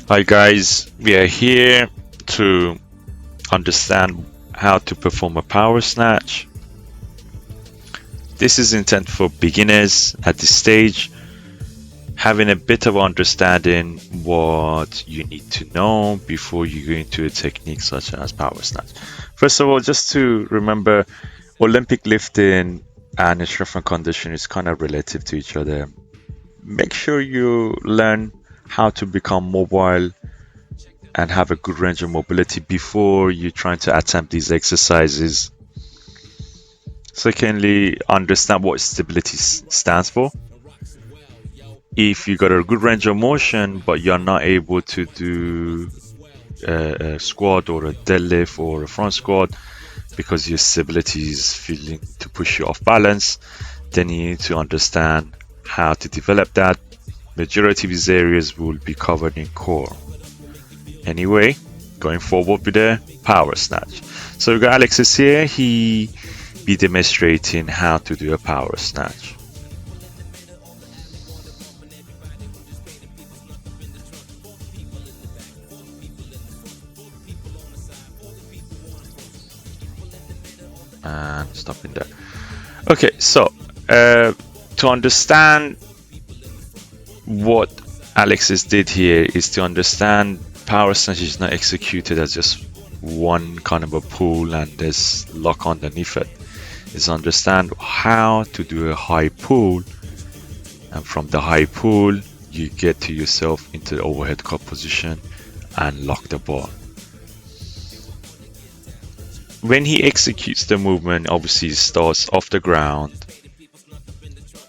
Hi guys, we are here to understand how to perform a power snatch. This is intended for beginners at this stage, having a bit of understanding what you need to know before you go into a technique such as power snatch. First of all, just to remember, Olympic lifting and strength and conditioning is kind of relative to each other. Make sure you learn how to become mobile and have a good range of mobility before you're trying to attempt these exercises. Secondly, understand what stability stands for. If you got a good range of motion but you're not able to do a squat or a deadlift or a front squat because your stability is feeling to push you off balance, then you need to understand how to develop that. Majority of these areas will be covered in core. Anyway, going forward with the power snatch. So we got Alexis here. He be demonstrating how to do a power snatch. And stopping there. Okay, so to understand what Alexis did here is to understand power snatch is not executed as just one kind of a pull and there's lock underneath it. Is understand how to do a high pull, and from the high pull you get to yourself into the overhead cup position and lock the bar. When he executes the movement, obviously it starts off the ground.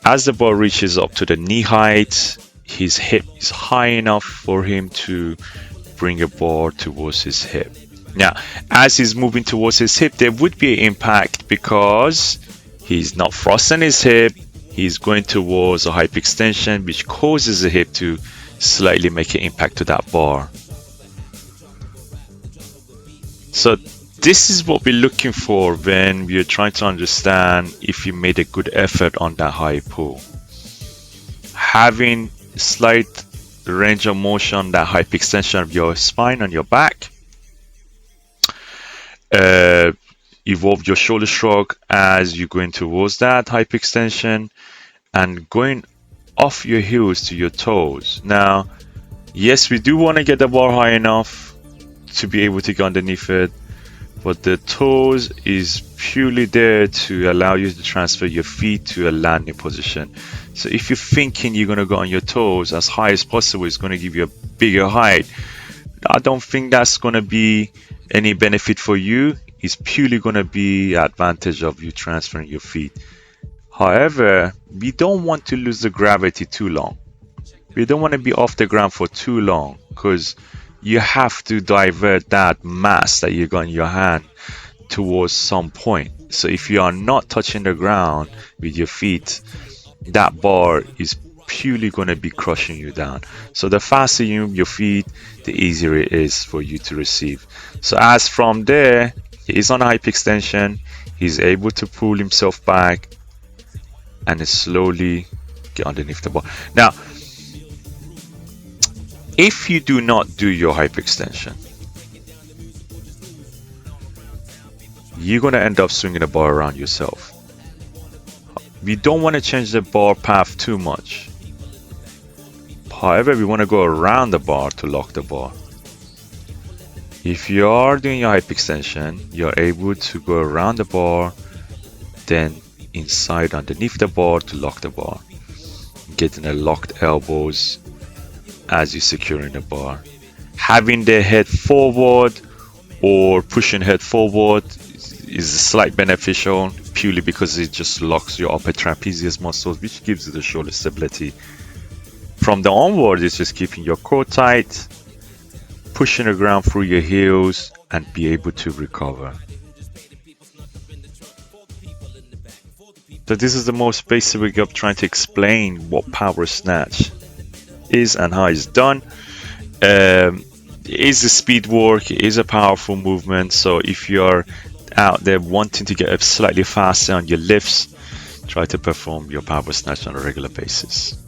As the bar reaches up to the knee height, his hip is high enough for him to bring a bar towards his hip. Now, as he's moving towards his hip, there would be an impact because he's not thrusting his hip, he's going towards a hyperextension, which causes the hip to slightly make an impact to that bar. So this is what we're looking for when we're trying to understand if you made a good effort on that high pull. Having slight range of motion, that hyperextension of your spine and your back. Evolve your shoulder shrug as you're going towards that hyperextension and going off your heels to your toes. Now, yes, we do want to get the bar high enough to be able to go underneath it, but the toes is purely there to allow you to transfer your feet to a landing position. So if you're thinking you're going to go on your toes as high as possible, it's going to give you a bigger height. I don't think that's going to be any benefit for you. It's purely going to be advantage of you transferring your feet. However, we don't want to lose the gravity too long. We don't want to be off the ground for too long because you have to divert that mass that you got in your hand towards some point. So if you are not touching the ground with your feet, that bar is purely going to be crushing you down. So the faster you move your feet, the easier it is for you to receive. So as from there, he is on a hyperextension, he's able to pull himself back and slowly get underneath the bar. Now, if you do not do your hyperextension, you're going to end up swinging the bar around yourself. We don't want to change the bar path too much. However, we want to go around the bar to lock the bar. If you are doing your hyperextension, you're able to go around the bar, then inside underneath the bar to lock the bar. Getting a locked elbows as you're securing the bar. Having the head forward or pushing head forward is slightly beneficial purely because it just locks your upper trapezius muscles, which gives you the shoulder stability. From the onward, it's just keeping your core tight, pushing the ground through your heels and be able to recover. So this is the most basic way of trying to explain what power snatch is and how it's done. It is a speed work, it is a powerful movement, so if you're out there wanting to get slightly faster on your lifts, try to perform your power snatch on a regular basis.